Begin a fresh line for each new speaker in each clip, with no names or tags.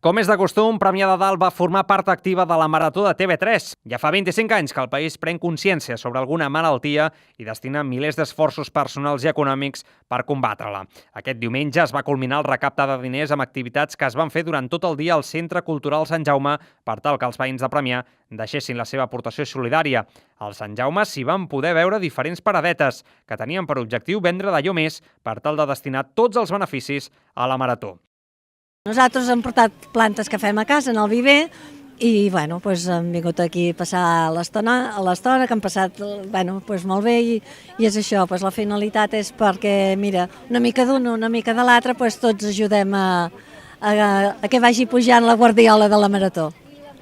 Com és de costum, Premià de Dalt va formar part activa de la Marató de TV3. Ja fa 25 anys que el país pren consciència sobre alguna malaltia i destina milers d'esforços personals i econòmics per combatre-la. Aquest diumenge es va culminar el recapte de diners amb activitats que es van fer durant tot el dia al Centre Cultural Sant Jaume per tal que els veïns de Premià deixessin la seva aportació solidària. Al Sant Jaume s'hi van poder veure diferents paradetes que tenien per objectiu vendre d'allò més per tal de destinar tots els beneficis a la Marató.
Nosaltres hem portat plantes que fem a casa, en el viver, i hem vingut aquí a passar l'estona, que hem passat molt bé, i és això, la finalitat és perquè, mira, una mica d'un, una mica de l'altre, tots ajudem a que vagi pujant la guardiola de la Marató.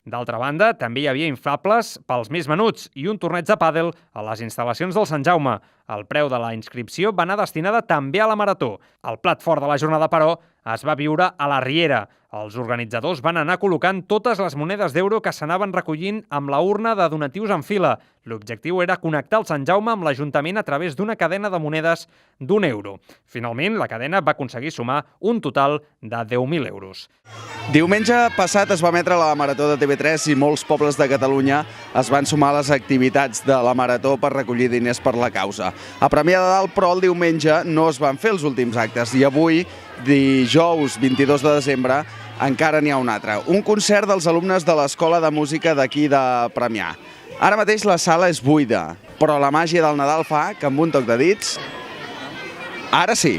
D'altra banda, també hi havia inflables pels més menuts i un torneig de pàdel a les instal·lacions del Sant Jaume. El preu de la inscripció va anar destinada també a la Marató. El plat fort de la jornada, però, es va viure a la Riera. Els organitzadors van anar col·locant totes les monedes d'euro que s'anaven recollint amb la urna de donatius en fila. L'objectiu era connectar el Sant Jaume amb l'Ajuntament a través d'una cadena de monedes d'1 euro. Finalment, la cadena va aconseguir sumar un total de 10.000 euros.
Diumenge passat es va emetre la Marató de TV3 i molts pobles de Catalunya es van sumar a les activitats de la Marató per recollir diners per la causa. A Premià de Dalt, però, el diumenge no es van fer els últims actes i avui, dijous 22 de desembre, encara n'hi ha un altre. Un concert dels alumnes de l'Escola de Música d'aquí de Premià. Ara mateix la sala és buida, però la màgia del Nadal fa que amb un toc de dits... Ara sí!